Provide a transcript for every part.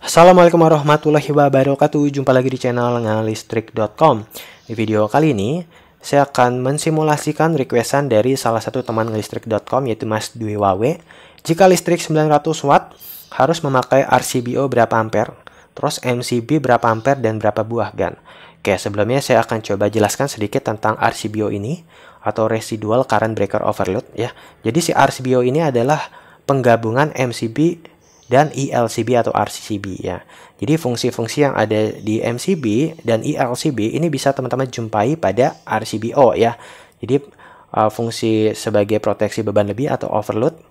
Assalamualaikum warahmatullahi wabarakatuh. Jumpa lagi di channel ngalistrik.com. Di video kali ini saya akan mensimulasikan requestan dari salah satu teman ngalistrik.com, yaitu Mas Dwi Wawe. Jika listrik 900 watt harus memakai RCBO berapa ampere, terus MCB berapa ampere dan berapa buah GAN. Oke, sebelumnya saya akan coba jelaskan sedikit tentang RCBO ini atau Residual Current Breaker Overload ya. Jadi si RCBO ini adalah penggabungan MCB dan ELCB atau RCCB ya. Jadi fungsi-fungsi yang ada di MCB dan ELCB ini bisa teman-teman jumpai pada RCBO ya. Jadi fungsi sebagai proteksi beban lebih atau overload,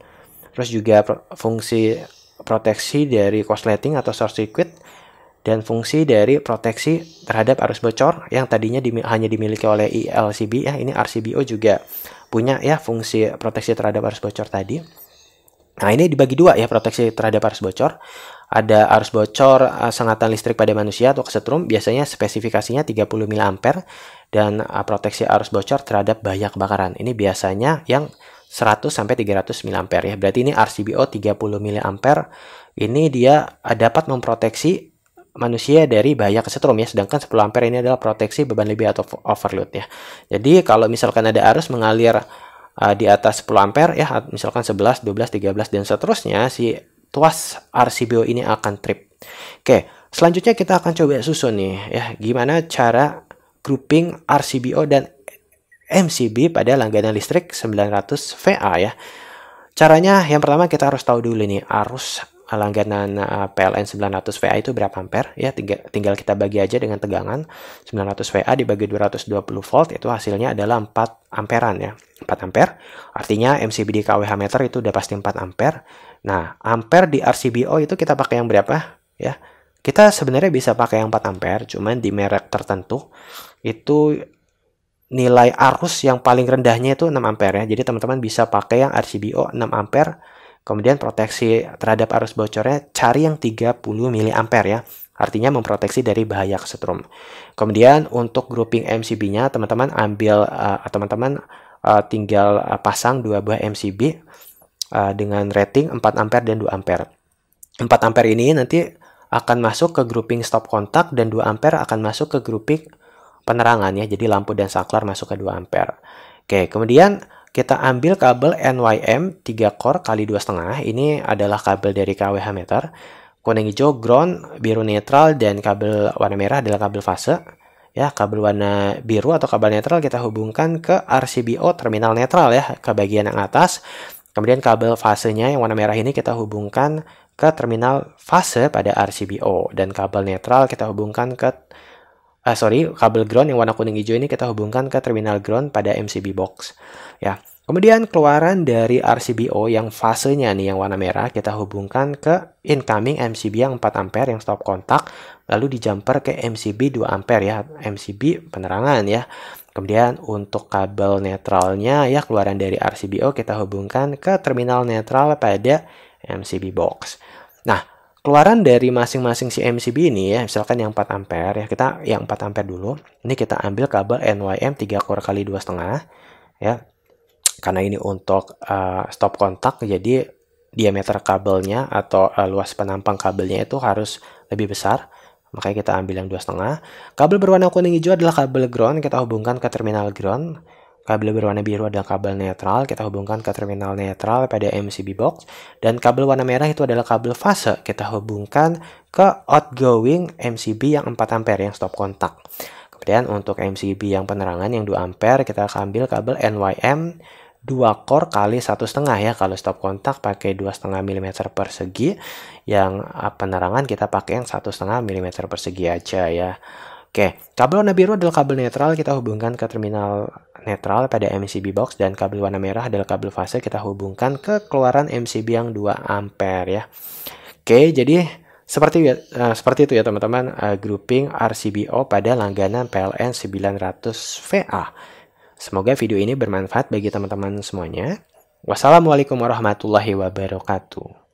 terus juga fungsi proteksi dari korsleting atau short circuit, dan fungsi dari proteksi terhadap arus bocor yang tadinya hanya dimiliki oleh ELCB ya. Ini RCBO juga punya ya fungsi proteksi terhadap arus bocor tadi. Nah, ini dibagi dua ya proteksi terhadap arus bocor. Ada arus bocor sengatan listrik pada manusia atau kesetrum, biasanya spesifikasinya 30 mA, dan proteksi arus bocor terhadap bahaya kebakaran. Ini biasanya yang 100 sampai 300 mA ya. Berarti ini RCBO 30 mA. Ini dia dapat memproteksi manusia dari bahaya kesetrum ya, sedangkan 10 ampere ini adalah proteksi beban lebih atau overload ya. Jadi kalau misalkan ada arus mengalir di atas 10 ampere ya, misalkan 11, 12, 13 dan seterusnya, si tuas RCBO ini akan trip. Oke, selanjutnya kita akan coba susun nih ya, gimana cara grouping RCBO dan MCB pada langganan listrik 900 VA ya. Caranya yang pertama kita harus tahu dulu nih arus langganan PLN 900 VA itu berapa ampere ya. Tinggal kita bagi aja dengan tegangan 900 VA dibagi 220 volt, itu hasilnya adalah 4 amperan ya. 4 ampere artinya MCB di kWh meter itu udah pasti 4 ampere. Nah, ampere di RCBO itu kita pakai yang berapa ya? Kita sebenarnya bisa pakai yang 4 ampere, cuman di merek tertentu itu nilai arus yang paling rendahnya itu 6 ampere ya. Jadi teman-teman bisa pakai yang RCBO 6 ampere. Kemudian proteksi terhadap arus bocornya cari yang 30 mA ya. Artinya memproteksi dari bahaya kesetrum. Kemudian untuk grouping MCB-nya teman-teman ambil tinggal pasang 2 buah MCB dengan rating 4 ampere dan 2 ampere. 4 ampere ini nanti akan masuk ke grouping stop kontak dan 2 ampere akan masuk ke grouping penerangan ya. Jadi lampu dan saklar masuk ke 2 ampere. Oke, kemudian kita ambil kabel NYM 3 core kali 2,5. Ini adalah kabel dari kWh meter. Kuning hijau ground, biru netral, dan kabel warna merah adalah kabel fase. Ya, kabel warna biru atau kabel netral kita hubungkan ke RCBO terminal netral ya, ke bagian yang atas. Kemudian kabel fasenya yang warna merah ini kita hubungkan ke terminal fase pada RCBO, dan kabel netral kita hubungkan ke kabel ground yang warna kuning hijau ini kita hubungkan ke terminal ground pada MCB box ya. Kemudian keluaran dari RCBO yang fasenya nih yang warna merah kita hubungkan ke incoming MCB yang 4 ampere yang stop kontak, lalu dijumper ke MCB 2 ampere ya, MCB penerangan ya. Kemudian untuk kabel netralnya ya, keluaran dari RCBO kita hubungkan ke terminal netral pada MCB box. Nah, keluaran dari masing-masing si MCB ini ya, misalkan yang 4 ampere ya, kita yang 4 ampere dulu. Ini kita ambil kabel NYM 3 core kali 2,5 ya. Karena ini untuk stop kontak, jadi diameter kabelnya atau luas penampang kabelnya itu harus lebih besar. Makanya kita ambil yang 2,5. Kabel berwarna kuning hijau adalah kabel ground, kita hubungkan ke terminal ground. Kabel berwarna biru adalah kabel netral, kita hubungkan ke terminal netral pada MCB box. Dan kabel warna merah itu adalah kabel fase, kita hubungkan ke outgoing MCB yang 4 ampere yang stop kontak. Kemudian untuk MCB yang penerangan yang 2 ampere kita ambil kabel NYM 2 core kali 1,5 ya. Kalau stop kontak pakai 2,5 mm persegi, yang penerangan kita pakai yang 1,5 mm persegi aja ya. Oke, kabel warna biru adalah kabel netral, kita hubungkan ke terminal netral pada MCB box, dan kabel warna merah adalah kabel fase, kita hubungkan ke keluaran MCB yang 2 ampere ya. Oke, jadi seperti itu ya teman-teman, grouping RCBO pada langganan PLN 900 VA. Semoga video ini bermanfaat bagi teman-teman semuanya. Wassalamualaikum warahmatullahi wabarakatuh.